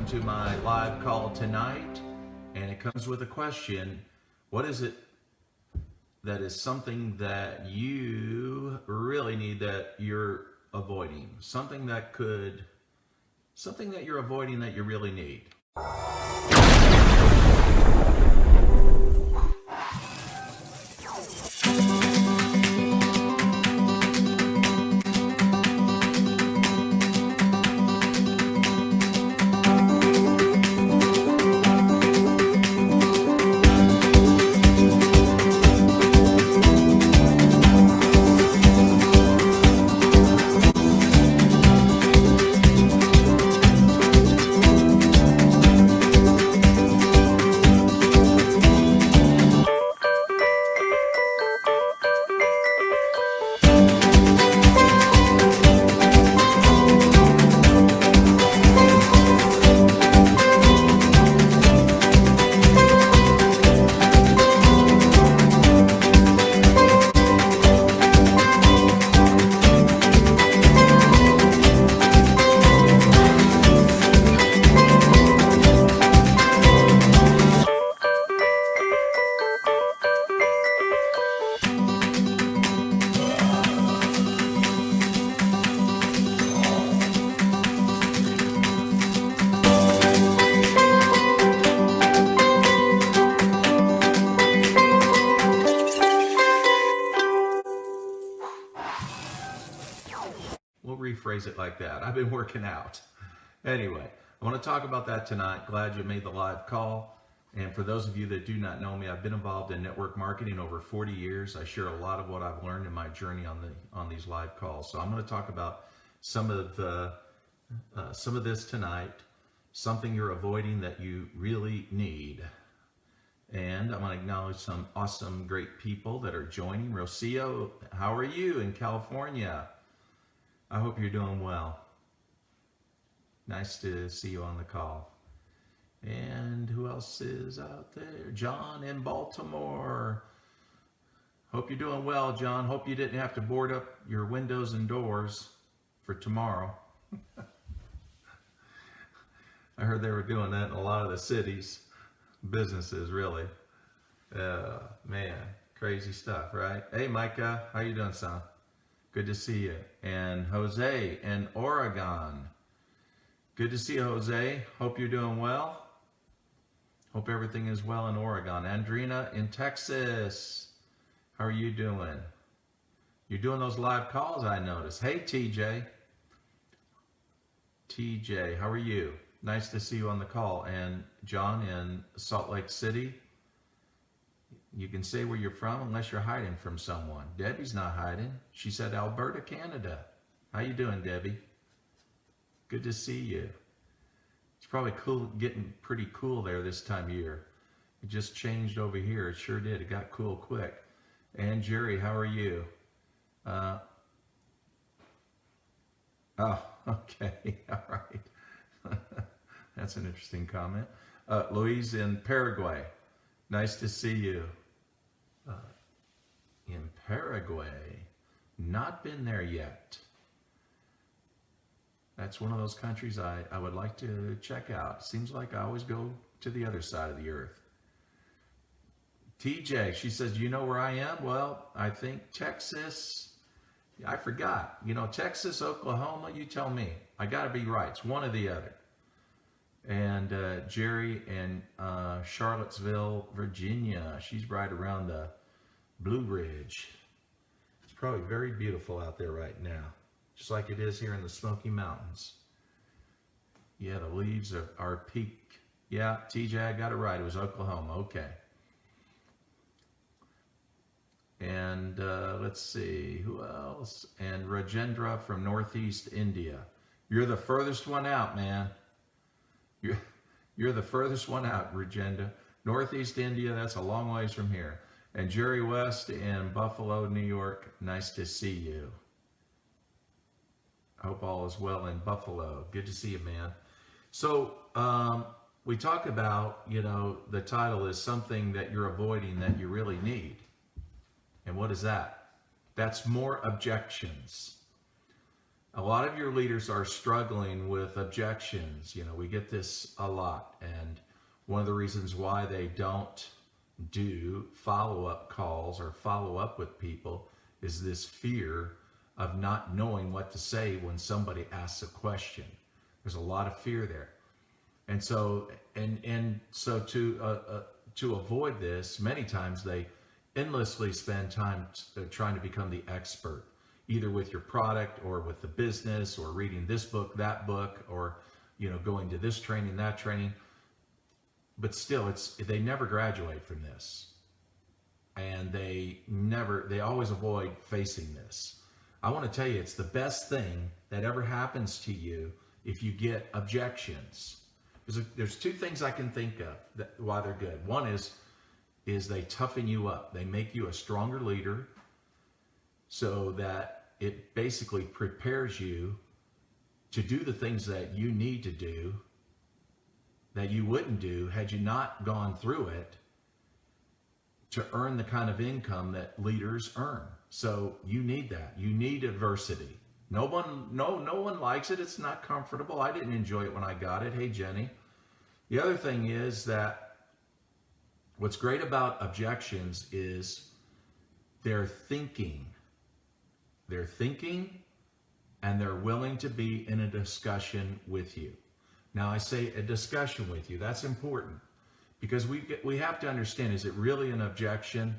welcome to my live call tonight. And it comes with a question. What is it that is something that you really need that you're avoiding? Something that you're avoiding that you really need. We'll rephrase it like that. I've been working out. Anyway, I want to talk about that tonight. Glad you made the live call. And for those of you that do not know me, I've been involved in network marketing over 40 years. I share a lot of what I've learned in my journey on these live calls. So I'm going to talk about some of this tonight. Something you're avoiding that you really need. And I want to acknowledge some awesome, great people that are joining. Rocio, how are you in California? I hope you're doing well. Nice to see you on the call. And who else is out there? John in Baltimore. Hope you're doing well, John. Hope you didn't have to board up your windows and doors for tomorrow. I heard they were doing that in a lot of the cities, businesses, really. Man, crazy stuff, right? Hey, Micah, how you doing, son? Good to see you. And Jose in Oregon. Good to see you, Jose. Hope you're doing well. Hope everything is well in Oregon. Andrina in Texas. How are you doing? You're doing those live calls, I noticed. Hey, TJ. TJ, how are you? Nice to see you on the call. And John in Salt Lake City. You can say where you're from unless you're hiding from someone. Debbie's not hiding. She said Alberta, Canada. How you doing, Debbie? Good to see you. It's probably cool, getting pretty cool there this time of year. It just changed over here. It sure did. It got cool quick. And Jerry, how are you? Oh, okay. All right. That's an interesting comment. Louise in Paraguay. Nice to see you. In Paraguay. Not been there yet. That's one of those countries I would like to check out. Seems like I always go to the other side of the earth. TJ, she says, do you know where I am? Well, I think Texas. I forgot. Texas, Oklahoma, you tell me. I got to be right. It's one or the other. And Jerry in Charlottesville, Virginia. She's right around the Blue Ridge. It's probably very beautiful out there right now, just like it is here in the Smoky Mountains. Yeah, the leaves are peaked. Yeah, TJ, I got it right. It was Oklahoma. Okay. And let's see, who else? And Rajendra from Northeast India. You're the furthest one out, man. You're the furthest one out, Rajendra. Northeast India, that's a long ways from here. And Jerry West in Buffalo, New York, nice to see you. I hope all is well in Buffalo. Good to see you, man. So we talk about, the title is something that you're avoiding that you really need. And what is that? That's more objections. A lot of your leaders are struggling with objections. We get this a lot. And one of the reasons why they don't do follow-up calls or follow up with people is this fear of not knowing what to say when somebody asks a question. There's a lot of fear there. And so to avoid this, many times they endlessly spend time trying to become the expert, either with your product or with the business, or reading this book, that book, or going to this training, that training. But still, they never graduate from this, and they always avoid facing this. I want to tell you, it's the best thing that ever happens to you if you get objections. There's two things I can think of why they're good. One is they toughen you up. They make you a stronger leader, so that it basically prepares you to do the things that you need to do that you wouldn't do had you not gone through it, to earn the kind of income that leaders earn. So you need that. You need adversity. No one likes it. It's not comfortable. I didn't enjoy it when I got it. Hey, Jenny. The other thing is that what's great about objections is they're thinking. They're thinking, and they're willing to be in a discussion with you. Now, I say a discussion with you. That's important, because we have to understand, is it really an objection,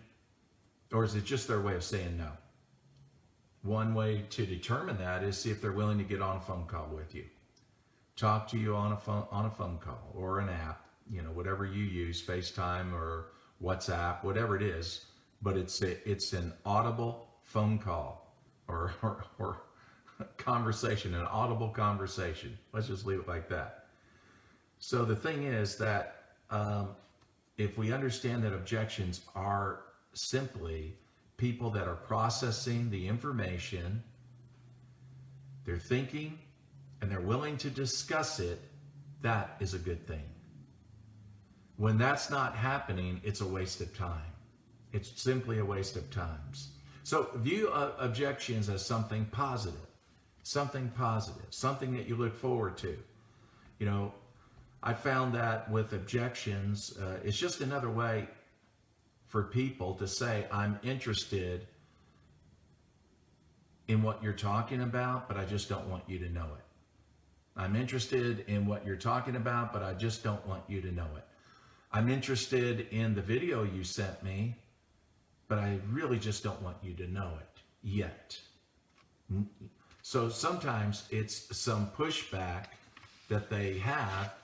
or is it just their way of saying no? One way to determine that is see if they're willing to get on a phone call with you, talk to you on a phone call or an app, whatever you use, FaceTime or WhatsApp, whatever it is. But it's an audible phone call or conversation, an audible conversation. Let's just leave it like that. So the thing is that if we understand that objections are simply people that are processing the information, they're thinking, and they're willing to discuss it, that is a good thing. When that's not happening, it's a waste of time. It's simply a waste of time. So view objections as something positive, something that you look forward to. I found that with objections, it's just another way for people to say, I'm interested in what you're talking about, but I just don't want you to know it. I'm interested in what you're talking about, but I just don't want you to know it. I'm interested in the video you sent me, but I really just don't want you to know it yet. So sometimes it's some pushback that they have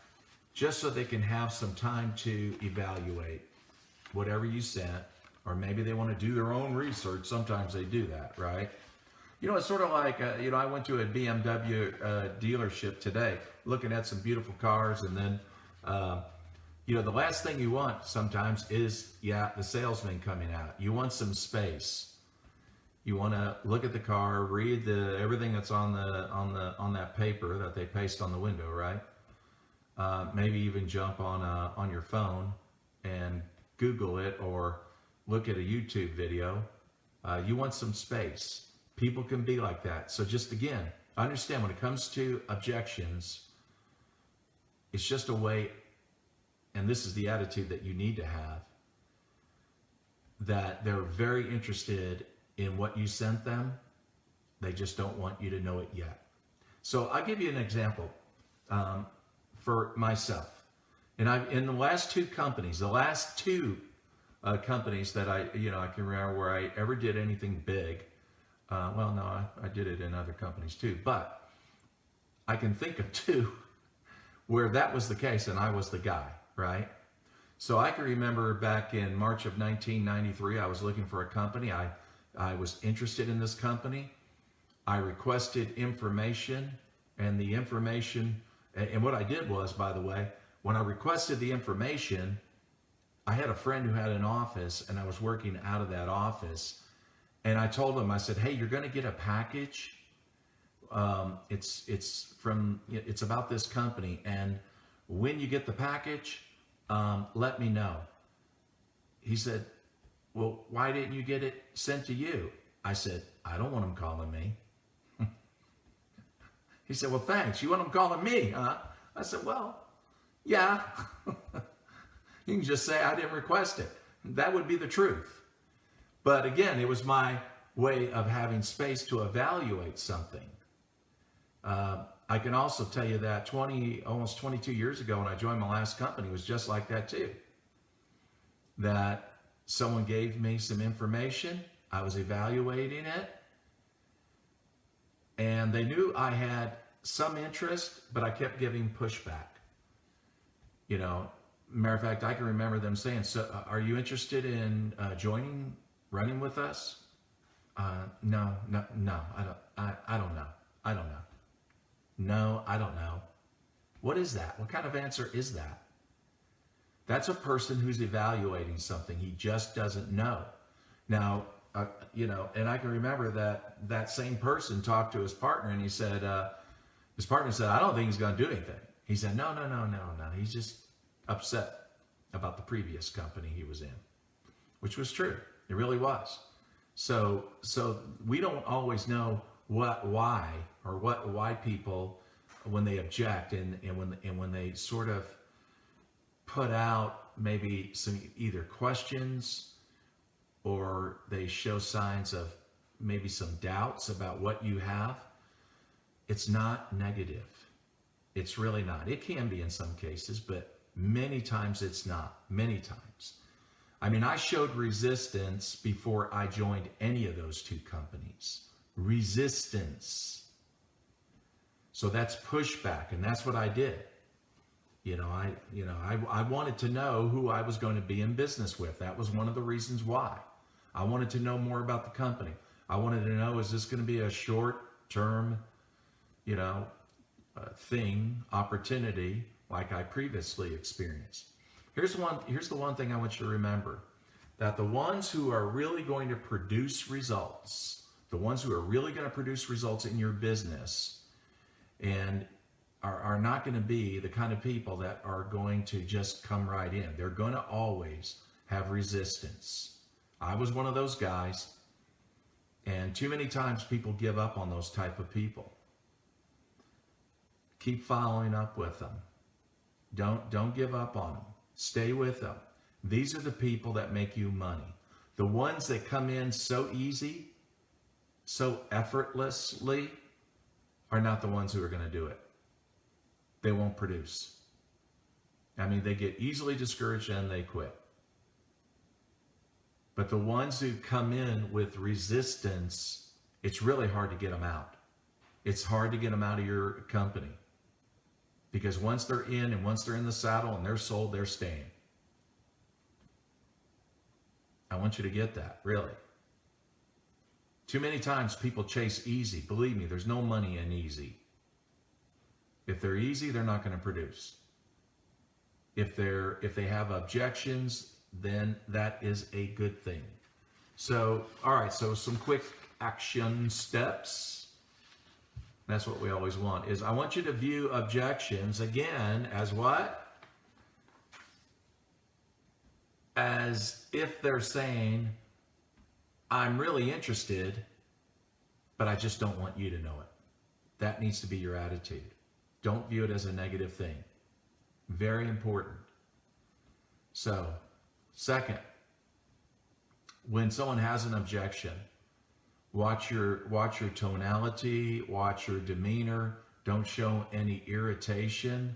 just so they can have some time to evaluate whatever you sent, or maybe they want to do their own research. Sometimes they do that, right? It's sort of like, I went to a BMW dealership today, looking at some beautiful cars, and then, the last thing you want sometimes is, the salesman coming out. You want some space. You want to look at the car, read everything that's on that paper that they paste on the window, right? Maybe even jump on your phone and Google it, or look at a YouTube video. You want some space. People can be like that. So just again, understand when it comes to objections, it's just a way, and this is the attitude that you need to have, that they're very interested in what you sent them. They just don't want you to know it yet. So I'll give you an example for myself. And in the last two companies that I can remember where I ever did anything big. I did it in other companies too, but I can think of two where that was the case and I was the guy, right? So I can remember back in March of 1993, I was looking for a company. I was interested in this company. I requested information, and the information, and what I did was, by the way, when I requested the information, I had a friend who had an office, and I was working out of that office. And I told him, I said, hey, you're going to get a package. It's about this company. And when you get the package, let me know. He said, well, why didn't you get it sent to you? I said, I don't want them calling me. He said, well, thanks. You want them calling me, huh? I said, well, yeah. You can just say I didn't request it. That would be the truth. But again, it was my way of having space to evaluate something. I can also tell you that almost 22 years ago when I joined my last company, it was just like that too. That someone gave me some information, I was evaluating it, and they knew I had some interest, but I kept giving pushback. You know, matter of fact, I can remember them saying, so are you interested in running with us? No, I don't know. No, I don't know. What is that? What kind of answer is that? That's a person who's evaluating something. He just doesn't know. Now, and I can remember that same person talked to his partner, and his partner said, I don't think he's going to do anything. He said, no. He's just upset about the previous company he was in, which was true. It really was. So we don't always know why people, when they object and when they sort of put out maybe some either questions or they show signs of maybe some doubts about what you have. It's not negative. It's really not. It can be in some cases, but many times it's not. Many times. I mean, I showed resistance before I joined any of those two companies. Resistance. So that's pushback, and that's what I did. I wanted to know who I was going to be in business with. That was one of the reasons why. I wanted to know more about the company. I wanted to know, is this going to be a short-term, opportunity like I previously experienced? Here's the one thing I want you to remember, that the ones who are really going to produce results, the ones who are really going to produce results in your business and are not going to be the kind of people that are going to just come right in. They're going to always have resistance. I was one of those guys, and too many times people give up on those type of people. Keep following up with them. Don't give up on them. Stay with them. These are the people that make you money. The ones that come in so easy, so effortlessly, are not the ones who are going to do it. They won't produce. I mean, they get easily discouraged and they quit. But the ones who come in with resistance, it's really hard to get them out. It's hard to get them out of your company. Because once they're in and once they're in the saddle and they're sold, they're staying. I want you to get that, really. Too many times people chase easy. Believe me, there's no money in easy. If they're easy, they're not going to produce. If they have objections, then that is a good thing. So, all right, so some quick action steps. That's what we always want, is I want you to view objections again as what? As if they're saying, I'm really interested, but I just don't want you to know it. That needs to be your attitude. Don't view it as a negative thing. Very important. So, second, when someone has an objection, watch your tonality, watch your demeanor. Don't show any irritation.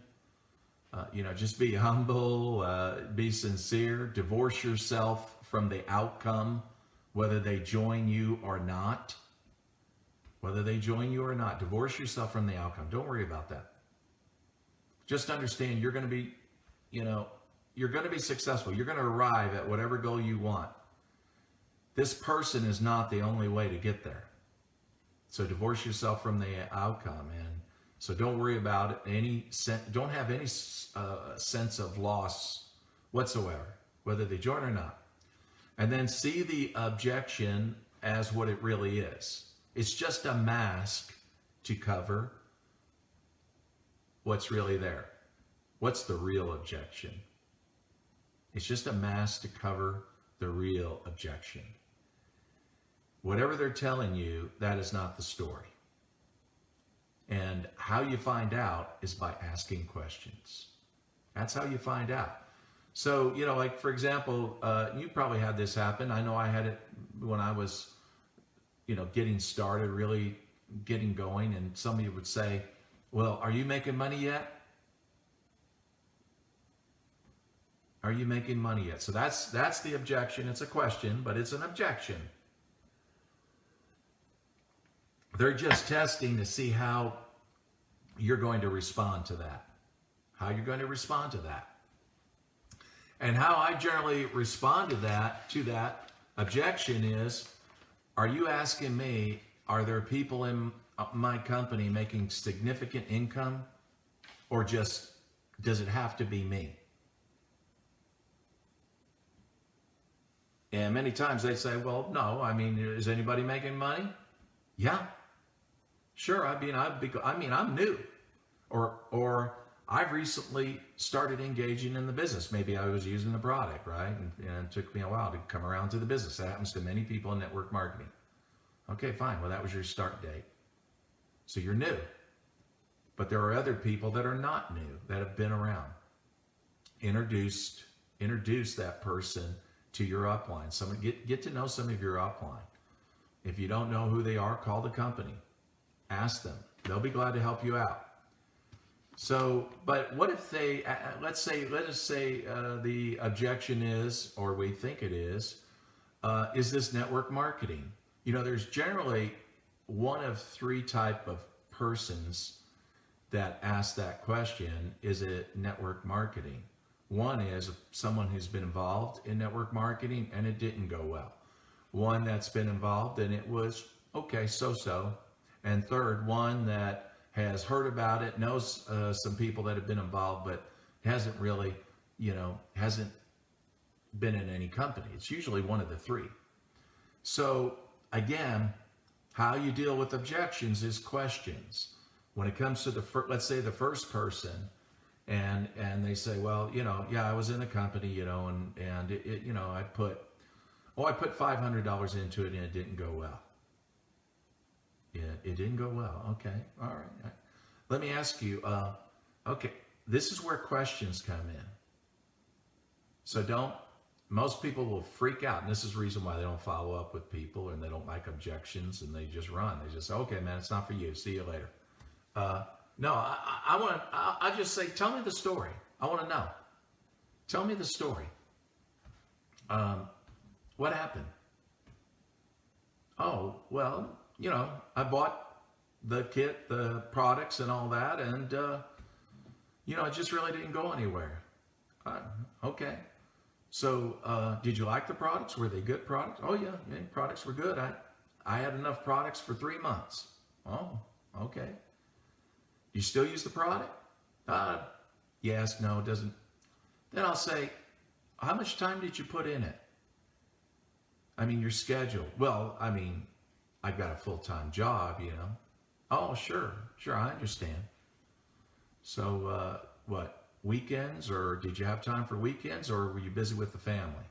Just be humble, be sincere. Divorce yourself from the outcome, whether they join you or not. Whether they join you or not, divorce yourself from the outcome. Don't worry about that. Just understand you're going to be, you're going to be successful. You're going to arrive at whatever goal you want. This person is not the only way to get there. So divorce yourself from the outcome, and so don't worry about it. Don't have any sense of loss whatsoever, whether they join or not. And then see the objection as what it really is. It's just a mask to cover what's really there. What's the real objection? It's just a mask to cover the real objection. Whatever they're telling you, that is not the story. And how you find out is by asking questions. That's how you find out. So, like for example, you probably had this happen. I know I had it when I was, getting started, really getting going. And somebody would say, well, are you making money yet? Are you making money yet? So that's the objection. It's a question, but it's an objection. They're just testing to see how you're going to respond to that. How you're going to respond to that. And how I generally respond to that objection is, are you asking me, are there people in my company making significant income, or just does it have to be me? And many times they say, well, no, is anybody making money? Yeah, sure. I'm new, or I've recently started engaging in the business. Maybe I was using the product, right? And it took me a while to come around to the business. That happens to many people in network marketing. Okay, fine. Well, that was your start date. So you're new. But there are other people that are not new, that have been around. Introduce that person to your upline. Get to know some of your upline. If you don't know who they are, call the company. Ask them. They'll be glad to help you out. So, but what if they, let us say the objection is, or we think it is this network marketing? There's generally one of three type of persons that ask that question. Is it network marketing? One is someone who's been involved in network marketing and it didn't go well. One that's been involved and it was okay, so-so. And third, one that has heard about it, knows some people that have been involved, but hasn't really, hasn't been in any company. It's usually one of the three. So again, how you deal with objections is questions. When it comes to let's say the first person, and they say, well, I was in a company, and it I put $500 into it and it didn't go well. It didn't go well. Okay. All right. Let me ask you, okay, this is where questions come in. So most people will freak out. And this is the reason why they don't follow up with people and they don't like objections and they just run. They just say, okay, man, it's not for you. See you later. No, I just say, tell me the story. I want to know. Tell me the story. What happened? Oh, well, I bought the kit, the products and all that, and, it just really didn't go anywhere. Okay. So, did you like the products? Were they good products? Oh, yeah, products were good. I had enough products for 3 months. Oh, okay. You still use the product? Yes, no, it doesn't. Then I'll say, how much time did you put in it? Your schedule. Well, I've got a full-time job, Oh, sure, I understand. So, what, weekends, or did you have time for weekends, or were you busy with the family?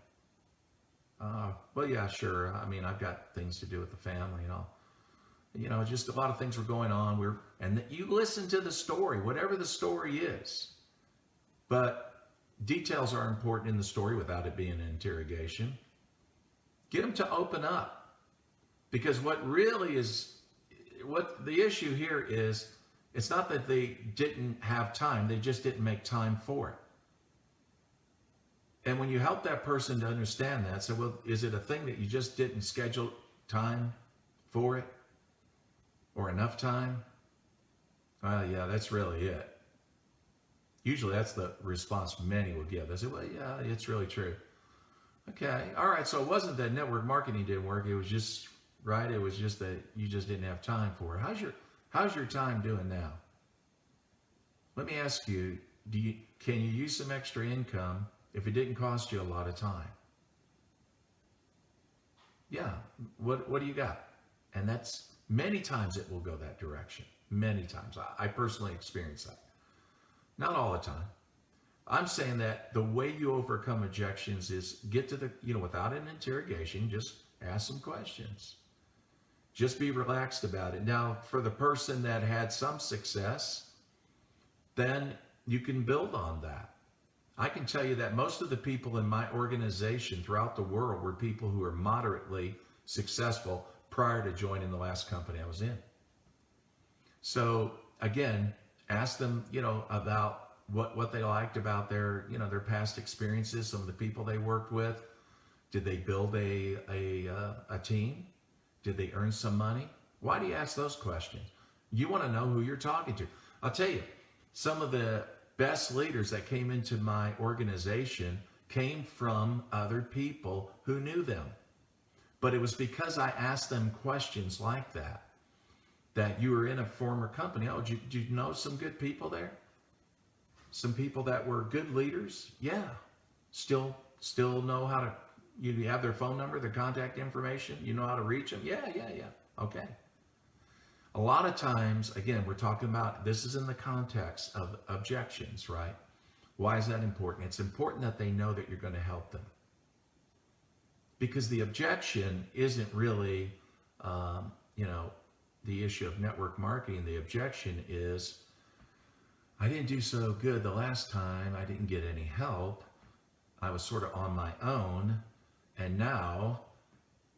Well, yeah, sure. I've got things to do with the family and all. Just a lot of things were going on. And you listen to the story, whatever the story is. But details are important in the story without it being an interrogation. Get them to open up. Because what the issue here is, it's not that they didn't have time, they just didn't make time for it. And when you help that person to understand that, so, well, is it a thing that you just didn't schedule time for it? Or enough time? Yeah, that's really it. Usually that's the response many will give. They say, well, yeah, it's really true. Okay, all right, so it wasn't that network marketing didn't work, it was just, right, it was just that you just didn't have time for it. How's your time doing now? Let me ask you, can you use some extra income if it didn't cost you a lot of time? Yeah, what do you got? And that's, many times it will go that direction. Many times. I personally experience that. Not all the time. I'm saying that the way you overcome objections is get to the, without an interrogation, just ask some questions. Just be relaxed about it. Now, for the person that had some success, then you can build on that. I can tell you that most of the people in my organization throughout the world were people who were moderately successful prior to joining the last company I was in. So again, ask them, about what they liked about their, their past experiences, some of the people they worked with. Did they build a team? Did they earn some money? Why do you ask those questions? You want to know who you're talking to. I'll tell you, some of the best leaders that came into my organization came from other people who knew them. But it was because I asked them questions like that you were in a former company. Oh, did you know some good people there? Some people that were good leaders? Yeah. Still know how to, you have their phone number, their contact information, you know how to reach them? Yeah. Okay. A lot of times, again, we're talking about, this is in the context of objections, right? Why is that important? It's important that they know that you're going to help them. Because the objection isn't really, the issue of network marketing. The objection is, I didn't do so good the last time. I didn't get any help. I was sort of on my own. And now,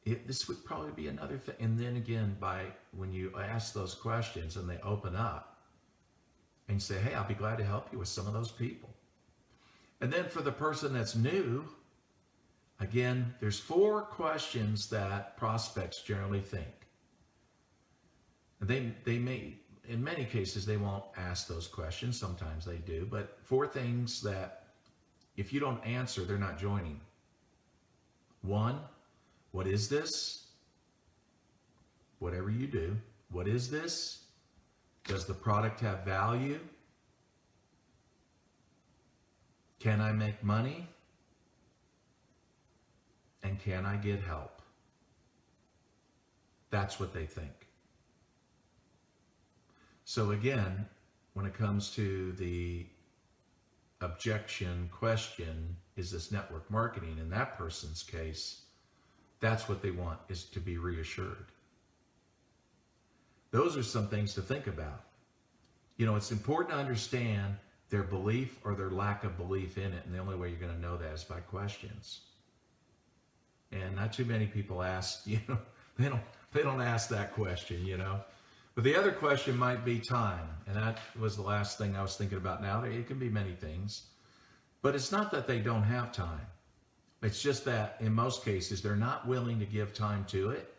this would probably be another thing. And then again, when you ask those questions and they open up and say, hey, I'll be glad to help you with some of those people. And then for the person that's new, again, there's 4 questions that prospects generally think. They may, in many cases, they won't ask those questions. Sometimes they do, but 4 things that if you don't answer, they're not joining. 1, what is this? Whatever you do, what is this? Does the product have value? Can I make money? And can I get help? That's what they think. So again, when it comes to the objection question, is this network marketing? In that person's case, that's what they want, is to be reassured. Those are some things to think about. It's important to understand their belief or their lack of belief in it. And the only way you're going to know that is by questions. And not too many people ask, they don't ask that question, But the other question might be time. And that was the last thing I was thinking about now. It can be many things. But it's not that they don't have time. It's just that in most cases, they're not willing to give time to it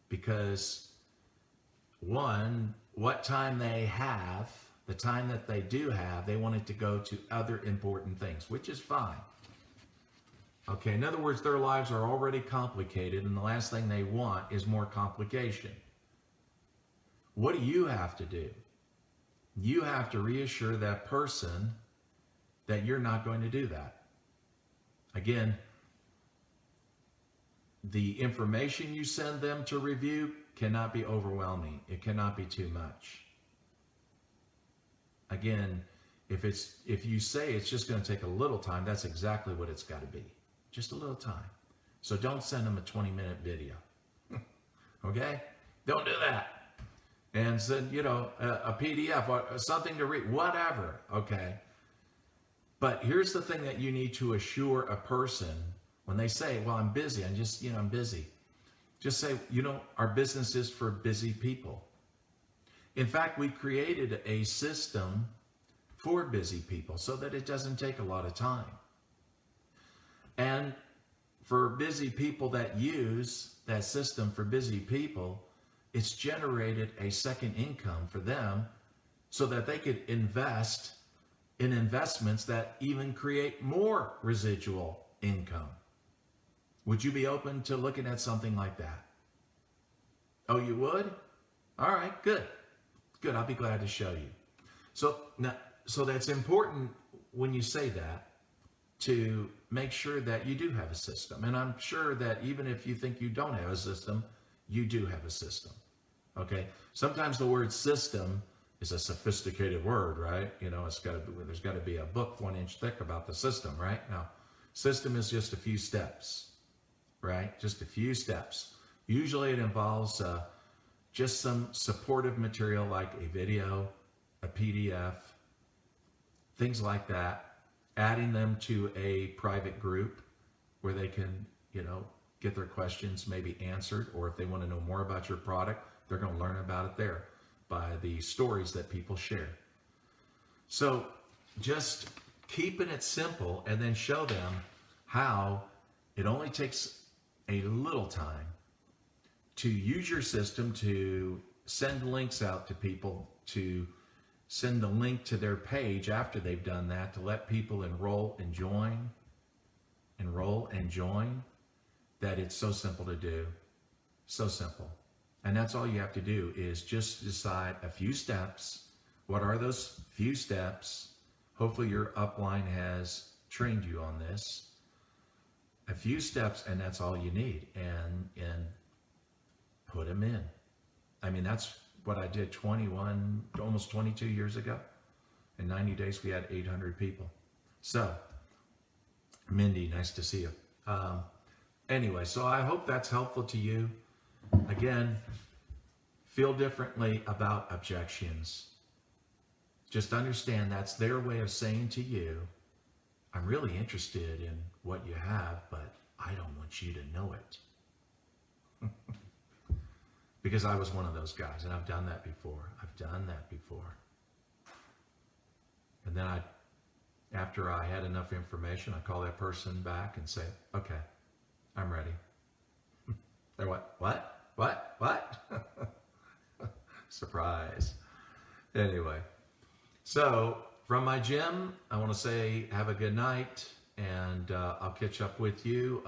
because, one, what time they have, the time that they do have, they want it to go to other important things, which is fine. Okay, in other words, their lives are already complicated, and the last thing they want is more complication. What do you have to do? You have to reassure that person that you're not going to do that. Again, the information you send them to review cannot be overwhelming. It cannot be too much. Again, if you say it's just going to take a little time, that's exactly what it's got to be. Just a little time. So don't send them a 20-minute video. Okay? Don't do that. And send, a PDF or something to read, whatever. Okay? But here's the thing that you need to assure a person when they say, well, I'm busy. I'm busy. Just say, our business is for busy people. In fact, we created a system for busy people so that it doesn't take a lot of time. And for busy people that use that system for busy people, it's generated a second income for them so that they could invest in investments that even create more residual income. Would you be open to looking at something like that? Oh, you would? All right, good. Good, I'll be glad to show you. So that's important when you say that, to make sure that you do have a system. And I'm sure that even if you think you don't have a system, you do have a system. Okay? Sometimes the word system is a sophisticated word, right? There's got to be a book 1 inch thick about the system, right? Now, system is just a few steps, right? Just a few steps Usually it involves just some supportive material like a video, a PDF, things like that, adding them to a private group where they can, get their questions maybe answered, or if they want to know more about your product, they're going to learn about it there by the stories that people share. So just keeping it simple, and then show them how it only takes a little time to use your system to send links out to people, to send the link to their page after they've done that, to let people enroll and join, that it's so simple to do. So simple. And that's all you have to do, is just decide a few steps. What are those few steps? Hopefully your upline has trained you on this. A few steps, and that's all you need. And put them in. I mean, that's what I did almost 22 years ago. In 90 days, we had 800 people. So, Mindy, nice to see you. Anyway, so I hope that's helpful to you. Again, feel differently about objections. Just understand that's their way of saying to you, I'm really interested in what you have, but I don't want you to know it. Because I was one of those guys, and I've done that before. And then after I had enough information, I call that person back and say, okay, I'm ready. They're what? Surprise. Anyway, so from my gym, I want to say have a good night, and I'll catch up with you.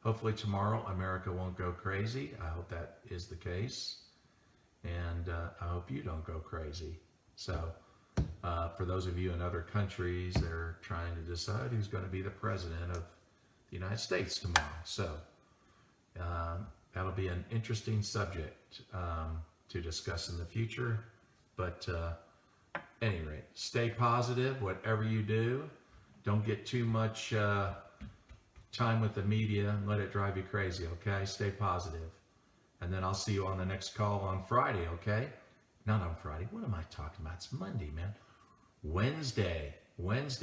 Hopefully tomorrow America won't go crazy. I hope that is the case. And I hope you don't go crazy. So for those of you in other countries, they're trying to decide who's going to be the president of the United States tomorrow. So that'll be an interesting subject to discuss in the future. But at any rate, stay positive, whatever you do. Don't get too much time with the media and let it drive you crazy, okay? Stay positive. And then I'll see you on the next call on Friday, okay? Not on Friday. What am I talking about? It's Monday, man. Wednesday.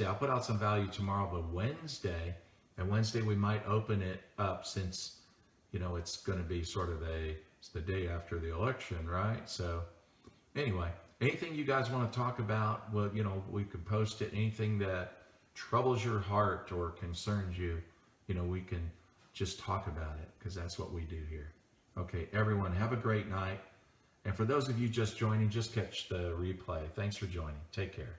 I'll put out some value tomorrow, but Wednesday. And Wednesday we might open it up, since, it's going to be sort of it's the day after the election, right? So anyway, anything you guys want to talk about, well, we can post it. Anything that troubles your heart or concerns you, we can just talk about it, because that's what we do here. Okay, everyone, have a great night. And for those of you just joining, just catch the replay. Thanks for joining. Take care.